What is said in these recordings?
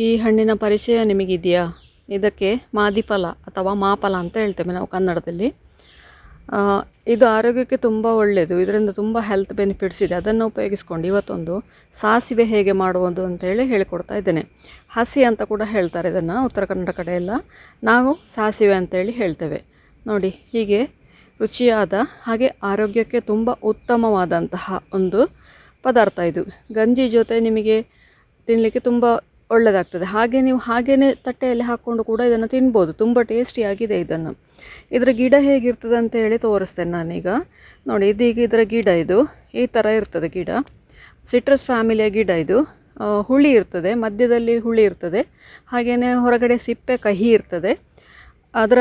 ಈ ಹಣ್ಣಿನ ಪರಿಚಯ ನಿಮಗಿದೆಯಾ? ಇದಕ್ಕೆ ಮಾದಿಫಲ ಅಥವಾ ಮಾಫಲ ಅಂತ ಹೇಳ್ತೇವೆ ನಾವು ಕನ್ನಡದಲ್ಲಿ. ಇದು ಆರೋಗ್ಯಕ್ಕೆ ತುಂಬ ಒಳ್ಳೆಯದು. ಇದರಿಂದ ತುಂಬ ಹೆಲ್ತ್ ಬೆನಿಫಿಟ್ಸ್ ಇದೆ. ಅದನ್ನು ಉಪಯೋಗಿಸ್ಕೊಂಡು ಇವತ್ತೊಂದು ಸಾಸಿವೆ ಹೇಗೆ ಮಾಡುವುದು ಅಂತೇಳಿ ಹೇಳಿಕೊಡ್ತಾ ಇದ್ದೇನೆ. ಹಸಿ ಅಂತ ಕೂಡ ಹೇಳ್ತಾರೆ ಇದನ್ನು ಉತ್ತರ ಕನ್ನಡ ಕಡೆ ಎಲ್ಲ. ನಾವು ಸಾಸಿವೆ ಅಂತೇಳಿ ಹೇಳ್ತೇವೆ. ನೋಡಿ, ಹೀಗೆ ರುಚಿಯಾದ ಹಾಗೆ ಆರೋಗ್ಯಕ್ಕೆ ತುಂಬ ಉತ್ತಮವಾದಂತಹ ಒಂದು ಪದಾರ್ಥ ಇದು. ಗಂಜಿ ಜೊತೆ ನಿಮಗೆ ತಿನ್ನಲಿಕ್ಕೆ ತುಂಬ ಒಳ್ಳೆಯದಾಗ್ತದೆ. ಹಾಗೆ ನೀವು ಹಾಗೆಯೇ ತಟ್ಟೆಯಲ್ಲಿ ಹಾಕ್ಕೊಂಡು ಕೂಡ ಇದನ್ನು ತಿನ್ಬೋದು. ತುಂಬ ಟೇಸ್ಟಿಯಾಗಿದೆ ಇದನ್ನು. ಇದರ ಗಿಡ ಹೇಗಿರ್ತದೆ ಅಂತ ಹೇಳಿ ತೋರಿಸ್ತೇನೆ ನಾನೀಗ. ನೋಡಿ, ಇದೀಗ ಇದರ ಗಿಡ ಇದು ಈ ಥರ ಇರ್ತದೆ ಗಿಡ. ಸಿಟ್ರಸ್ ಫ್ಯಾಮಿಲಿಯ ಗಿಡ ಇದು. ಹುಳಿ ಇರ್ತದೆ, ಮಧ್ಯದಲ್ಲಿ ಹುಳಿ ಇರ್ತದೆ, ಹಾಗೆಯೇ ಹೊರಗಡೆ ಸಿಪ್ಪೆ ಕಹಿ ಇರ್ತದೆ. ಅದರ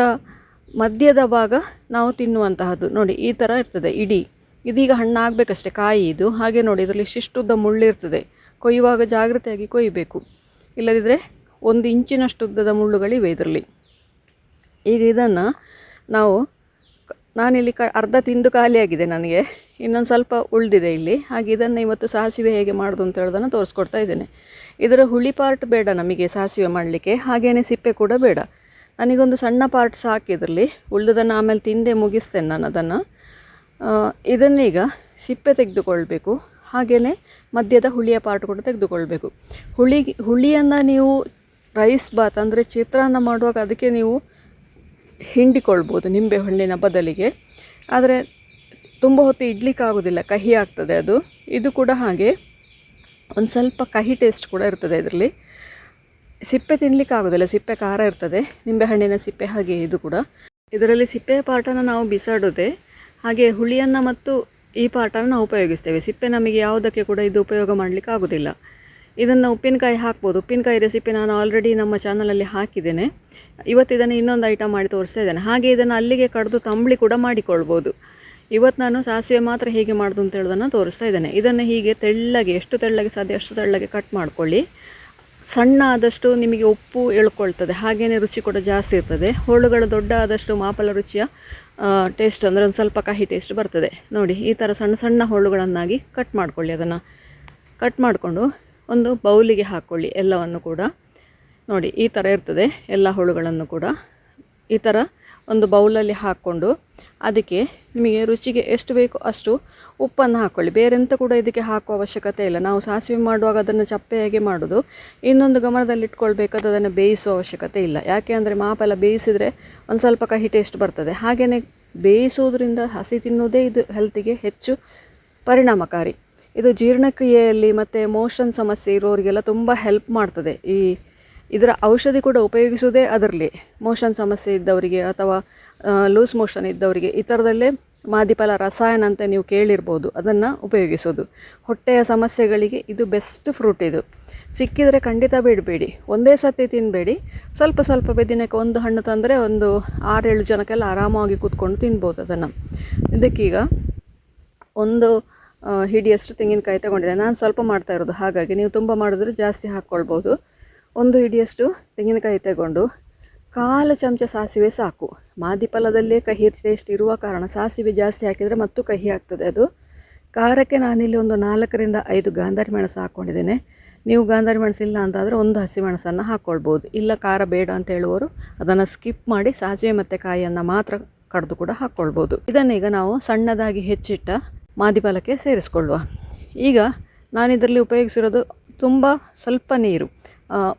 ಮಧ್ಯದ ಭಾಗ ನಾವು ತಿನ್ನುವಂತಹದ್ದು. ನೋಡಿ, ಈ ಥರ ಇರ್ತದೆ ಇಡೀ. ಇದೀಗ ಹಣ್ಣಾಗಬೇಕಷ್ಟೆ ಕಾಯಿ ಇದು. ಹಾಗೆ ನೋಡಿ, ಇದರಲ್ಲಿ ಶಿಷ್ಟುದ್ದ ಮುಳ್ಳು ಇರ್ತದೆ. ಕೊಯ್ಯುವಾಗ ಜಾಗ್ರತೆಯಾಗಿ ಕೊಯ್ಯಬೇಕು, ಇಲ್ಲದಿದ್ದರೆ 1 ಇಂಚಿನಷ್ಟುದ್ದದ ಮುಳ್ಳುಗಳಿವೆ ಇದರಲ್ಲಿ. ಈಗ ಇದನ್ನು ನಾನಿಲ್ಲಿ ಅರ್ಧ ತಿಂದು ಖಾಲಿಯಾಗಿದೆ ನನಗೆ, ಇನ್ನೊಂದು ಸ್ವಲ್ಪ ಉಳಿದಿದೆ ಇಲ್ಲಿ. ಹಾಗೆ ಇದನ್ನು ಇವತ್ತು ಸಾಸಿವೆ ಹೇಗೆ ಮಾಡೋದು ಅಂತ ಹೇಳೋದನ್ನು ತೋರಿಸ್ಕೊಡ್ತಾ ಇದ್ದೇನೆ. ಇದರ ಹುಳಿ ಪಾರ್ಟ್ ಬೇಡ ನಮಗೆ ಸಾಸಿವೆ ಮಾಡಲಿಕ್ಕೆ, ಹಾಗೆಯೇ ಸಿಪ್ಪೆ ಕೂಡ ಬೇಡ. ನನಗೊಂದು ಸಣ್ಣ ಪಾರ್ಟ್ ಸಾಕಿದ್ರಲ್ಲಿ, ಉಳಿದದನ್ನು ಆಮೇಲೆ ತಿಂದೇ ಮುಗಿಸ್ತೇನೆ ನಾನು ಅದನ್ನು. ಇದನ್ನೀಗ ಸಿಪ್ಪೆ ತೆಗೆದುಕೊಳ್ಬೇಕು, ಹಾಗೆಯೇ ಮಧ್ಯದ ಹುಳಿಯ ಪಾರ್ಟ್ ಕೂಡ ತೆಗೆದುಕೊಳ್ಬೇಕು. ಹುಳಿಯನ್ನು ನೀವು ರೈಸ್ ಬಾತ್ ಅಂದರೆ ಚಿತ್ರಾನ್ನ ಮಾಡುವಾಗ ಅದಕ್ಕೆ ನೀವು ಹಿಂಡಿಕೊಳ್ಬೋದು ನಿಂಬೆ ಹಣ್ಣಿನ ಬದಲಿಗೆ. ಆದರೆ ತುಂಬ ಹೊತ್ತು ಇಡ್ಲಿಕ್ಕಾಗೋದಿಲ್ಲ, ಕಹಿ ಆಗ್ತದೆ ಅದು. ಇದು ಕೂಡ ಹಾಗೆ ಒಂದು ಸ್ವಲ್ಪ ಕಹಿ ಟೇಸ್ಟ್ ಕೂಡ ಇರ್ತದೆ ಇದರಲ್ಲಿ. ಸಿಪ್ಪೆ ತಿನ್ನಲಿಕ್ಕಾಗೋದಿಲ್ಲ, ಸಿಪ್ಪೆ ಖಾರ ಇರ್ತದೆ, ನಿಂಬೆಹಣ್ಣಿನ ಸಿಪ್ಪೆ ಹಾಗೆ ಇದು ಕೂಡ. ಇದರಲ್ಲಿ ಸಿಪ್ಪೆಯ ಪಾರ್ಟನ್ನು ನಾವು ಬಿಸಾಡೋದೆ, ಹಾಗೆ ಹುಳಿಯನ್ನು ಮತ್ತು ಈ ಪಾರ್ಟನ್ನು ನಾವು ಉಪಯೋಗಿಸ್ತೇವೆ. ಸಿಪ್ಪೆ ನಮಗೆ ಯಾವುದಕ್ಕೆ ಕೂಡ ಇದು ಉಪಯೋಗ ಮಾಡಲಿಕ್ಕೆ ಆಗೋದಿಲ್ಲ. ಇದನ್ನು ಉಪ್ಪಿನಕಾಯಿ ಹಾಕ್ಬೋದು. ಉಪ್ಪಿನಕಾಯಿ ರೆಸಿಪಿ ನಾನು ಆಲ್ರೆಡಿ ನಮ್ಮ ಚಾನಲಲ್ಲಿ ಹಾಕಿದ್ದೇನೆ. ಇವತ್ತು ಇದನ್ನು ಇನ್ನೊಂದು ಐಟಮ್ ಮಾಡಿ ತೋರಿಸ್ತಾ ಇದ್ದೇನೆ. ಹಾಗೆ ಇದನ್ನು ಅಲ್ಲಿಗೆ ಕಡಿದು ತಂಬಳಿ ಕೂಡ ಮಾಡಿಕೊಳ್ಬೋದು. ಇವತ್ತು ನಾನು ಸಾಸಿವೆ ಮಾತ್ರ ಹೇಗೆ ಮಾಡೋದು ಅಂತ ಹೇಳೋದನ್ನು ತೋರಿಸ್ತಾ ಇದ್ದೇನೆ. ಇದನ್ನು ಹೀಗೆ ತೆಳ್ಳಗೆ, ಎಷ್ಟು ತೆಳ್ಳಗೆ ಸಾಧ್ಯ ಅಷ್ಟು ತೆಳ್ಳಗೆ ಕಟ್ ಮಾಡ್ಕೊಳ್ಳಿ. ಸಣ್ಣ ಆದಷ್ಟು ನಿಮಗೆ ಉಪ್ಪು ಎಳ್ಕೊಳ್ತದೆ, ಹಾಗೆಯೇ ರುಚಿ ಕೂಡ ಜಾಸ್ತಿ ಇರ್ತದೆ. ಹೋಳುಗಳು ದೊಡ್ಡ ಆದಷ್ಟು ಮಾಪಲ ರುಚಿಯ ಟೇಸ್ಟ್ ಅಂದರೆ ಒಂದು ಸ್ವಲ್ಪ ಕಹಿ ಟೇಸ್ಟ್ ಬರ್ತದೆ. ನೋಡಿ, ಈ ಥರ ಸಣ್ಣ ಸಣ್ಣ ಹೋಳುಗಳನ್ನಾಗಿ ಕಟ್ ಮಾಡ್ಕೊಳ್ಳಿ. ಅದನ್ನು ಕಟ್ ಮಾಡಿಕೊಂಡು ಒಂದು ಬೌಲಿಗೆ ಹಾಕ್ಕೊಳ್ಳಿ ಎಲ್ಲವನ್ನು ಕೂಡ. ನೋಡಿ, ಈ ಥರ ಇರ್ತದೆ ಎಲ್ಲ ಹೋಳುಗಳನ್ನು ಕೂಡ. ಈ ಥರ ಒಂದು ಬೌಲಲ್ಲಿ ಹಾಕ್ಕೊಂಡು ಅದಕ್ಕೆ ನಿಮಗೆ ರುಚಿಗೆ ಎಷ್ಟು ಬೇಕೋ ಅಷ್ಟು ಉಪ್ಪನ್ನು ಹಾಕ್ಕೊಳ್ಳಿ. ಬೇರೆಂತ ಕೂಡ ಇದಕ್ಕೆ ಹಾಕುವ ಅವಶ್ಯಕತೆ ಇಲ್ಲ. ನಾವು ಸಾಸಿವೆ ಮಾಡುವಾಗ ಅದನ್ನು ಚಪ್ಪೆಯಾಗಿ ಮಾಡೋದು. ಇನ್ನೊಂದು ಗಮನದಲ್ಲಿಟ್ಕೊಳ್ಬೇಕಾದ ಅದನ್ನು ಬೇಯಿಸುವ ಅವಶ್ಯಕತೆ ಇಲ್ಲ. ಯಾಕೆ ಅಂದರೆ ಮಾಪೆಲ್ಲ ಬೇಯಿಸಿದರೆ ಒಂದು ಸ್ವಲ್ಪ ಕಹಿ ಟೇಸ್ಟ್ ಬರ್ತದೆ. ಹಾಗೆಯೇ ಬೇಯಿಸೋದ್ರಿಂದ ಹಸಿ ತಿನ್ನೋದೇ ಇದು ಹೆಲ್ತಿಗೆ ಹೆಚ್ಚು ಪರಿಣಾಮಕಾರಿ. ಇದು ಜೀರ್ಣಕ್ರಿಯೆಯಲ್ಲಿ ಮತ್ತು ಮೋಷನ್ ಸಮಸ್ಯೆ ಇರೋರಿಗೆಲ್ಲ ತುಂಬ ಹೆಲ್ಪ್ ಮಾಡ್ತದೆ. ಇದರ ಔಷಧಿ ಕೂಡ ಉಪಯೋಗಿಸೋದೇ ಅದರಲ್ಲಿ. ಮೋಷನ್ ಸಮಸ್ಯೆ ಇದ್ದವರಿಗೆ ಅಥವಾ ಲೂಸ್ ಮೋಷನ್ ಇದ್ದವರಿಗೆ ಈ ಥರದಲ್ಲೇ ಮಾದಿಫಲ ರಸಾಯನ ಅಂತ ನೀವು ಕೇಳಿರ್ಬೋದು, ಅದನ್ನು ಉಪಯೋಗಿಸೋದು. ಹೊಟ್ಟೆಯ ಸಮಸ್ಯೆಗಳಿಗೆ ಇದು ಬೆಸ್ಟ್ ಫ್ರೂಟ್. ಇದು ಸಿಕ್ಕಿದರೆ ಖಂಡಿತ ಬಿಡಬೇಡಿ, ಒಂದೇ ಸತಿ ತಿನ್ನಬೇಡಿ. ಸ್ವಲ್ಪ ಸ್ವಲ್ಪ ದಿನಕ್ಕೆ ಒಂದು ಹಣ್ಣು ತಂದರೆ ಒಂದು 6-7 ಜನಕ್ಕೆಲ್ಲ ಆರಾಮಾಗಿ ಕೂತ್ಕೊಂಡು ತಿನ್ಬೋದು ಅದನ್ನು. ಇದಕ್ಕೀಗ ಒಂದು ಹಿಡಿಯಷ್ಟು ತೆಂಗಿನಕಾಯಿ ತಗೊಂಡಿದ್ದೆ. ನಾನು ಸ್ವಲ್ಪ ಮಾಡ್ತಾ ಇರೋದು, ಹಾಗಾಗಿ ನೀವು ತುಂಬ ಮಾಡಿದ್ರೆ ಜಾಸ್ತಿ ಹಾಕ್ಕೊಳ್ಬೋದು. ಒಂದು ಹಿಡಿಯಷ್ಟು ತೆಂಗಿನಕಾಯಿ ತಗೊಂಡು 1/4 ಚಮಚ ಸಾಸಿವೆ ಸಾಕು. ಮಾದಿಫಲದಲ್ಲೇ ಕಹಿ ಟೇಸ್ಟ್ ಇರುವ ಕಾರಣ ಸಾಸಿವೆ ಜಾಸ್ತಿ ಹಾಕಿದರೆ ಮತ್ತು ಕಹಿ ಆಗ್ತದೆ ಅದು. ಖಾರಕ್ಕೆ ನಾನಿಲ್ಲಿ ಒಂದು 4ರಿಂದ 5 ಗಾಂಧಾರಿ ಮೆಣಸು ಹಾಕ್ಕೊಂಡಿದ್ದೇನೆ. ನೀವು ಗಾಂಧಾರಿ ಮೆಣಸಿಲ್ಲ ಅಂತಾದರೆ ಒಂದು ಹಸಿಮೆಣಸನ್ನು ಹಾಕ್ಕೊಳ್ಬೋದು. ಇಲ್ಲ ಖಾರ ಬೇಡ ಅಂತ ಹೇಳುವವರು ಅದನ್ನು ಸ್ಕಿಪ್ ಮಾಡಿ ಸಾಸಿವೆ ಮತ್ತು ಕಾಯಿಯನ್ನು ಮಾತ್ರ ಕಡಿದು ಕೂಡ ಹಾಕ್ಕೊಳ್ಬೋದು. ಇದನ್ನೀಗ ನಾವು ಸಣ್ಣದಾಗಿ ಹೆಚ್ಚಿಟ್ಟ ಮಾದಿಫಲಕ್ಕೆ ಸೇರಿಸ್ಕೊಳ್ಳುವ. ಈಗ ನಾನಿದರಲ್ಲಿ ಉಪಯೋಗಿಸಿರೋದು ತುಂಬ ಸ್ವಲ್ಪ ನೀರು,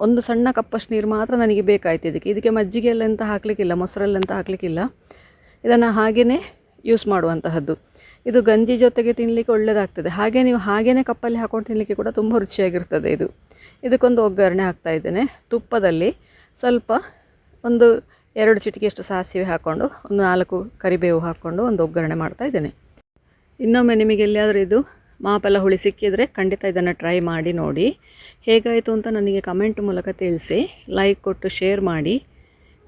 ಒಂದು ಸಣ್ಣ ಕಪ್ಪಷ್ಟು ನೀರು ಮಾತ್ರ ನನಗೆ ಬೇಕಾಯ್ತು. ಇದಕ್ಕೆ ಮಜ್ಜಿಗೆ ಎಲ್ಲ ಎಂತ ಹಾಕಲಿಕ್ಕಿಲ್ಲ, ಮೊಸರೆಲ್ಲ ಹಾಕಲಿಕ್ಕಿಲ್ಲ. ಇದನ್ನು ಹಾಗೆಯೇ ಯೂಸ್ ಮಾಡುವಂತಹದ್ದು. ಇದು ಗಂಜಿ ಜೊತೆಗೆ ತಿನ್ನಲಿಕ್ಕೆ ಒಳ್ಳೆಯದಾಗ್ತದೆ. ಹಾಗೆ ನೀವು ಹಾಗೆಯೇ ಕಪ್ಪಲ್ಲಿ ಹಾಕೊಂಡು ತಿನ್ನಲಿಕ್ಕೆ ಕೂಡ ತುಂಬ ರುಚಿಯಾಗಿರ್ತದೆ ಇದು. ಇದಕ್ಕೊಂದು ಒಗ್ಗರಣೆ ಹಾಕ್ತಾ ಇದ್ದೇನೆ. ತುಪ್ಪದಲ್ಲಿ ಸ್ವಲ್ಪ ಒಂದು 2 ಚಿಟಿಕೆಯಷ್ಟು ಸಾಸಿವೆ ಹಾಕ್ಕೊಂಡು ಒಂದು 4 ಕರಿಬೇವು ಹಾಕ್ಕೊಂಡು ಒಂದು ಒಗ್ಗರಣೆ ಮಾಡ್ತಾ ಇದ್ದೇನೆ. ಇನ್ನೊಮ್ಮೆ ನಿಮಗೆ ಎಲ್ಲಿಯಾದರೂ ಇದು ಮಾಪೆಲ್ಲ ಹುಳಿ ಸಿಕ್ಕಿದರೆ ಖಂಡಿತ ಇದನ್ನು ಟ್ರೈ ಮಾಡಿ ನೋಡಿ. ಹೇಗಾಯಿತು ಅಂತ ನನಗೆ ಕಮೆಂಟ್ ಮೂಲಕ ತಿಳಿಸಿ. ಲೈಕ್ ಕೊಟ್ಟು ಶೇರ್ ಮಾಡಿ.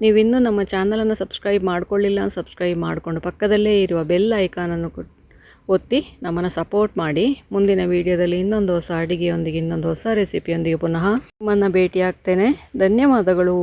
ನೀವಿನ್ನೂ ನಮ್ಮ ಚಾನಲನ್ನು ಸಬ್ಸ್ಕ್ರೈಬ್ ಮಾಡಿಕೊಳ್ಳಿಲ್ಲ, ಸಬ್ಸ್ಕ್ರೈಬ್ ಮಾಡಿಕೊಂಡು ಪಕ್ಕದಲ್ಲೇ ಇರುವ ಬೆಲ್ ಐಕಾನನ್ನು ಒತ್ತಿ ನಮ್ಮನ್ನು ಸಪೋರ್ಟ್ ಮಾಡಿ. ಮುಂದಿನ ವಿಡಿಯೋದಲ್ಲಿ ಇನ್ನೊಂದು ಹೊಸ ಅಡುಗೆಯೊಂದಿಗೆ, ಇನ್ನೊಂದು ಹೊಸ ರೆಸಿಪಿಯೊಂದಿಗೆ ಪುನಃ ನಿಮ್ಮನ್ನು ಭೇಟಿ ಆಗ್ತೇನೆ. ಧನ್ಯವಾದಗಳು.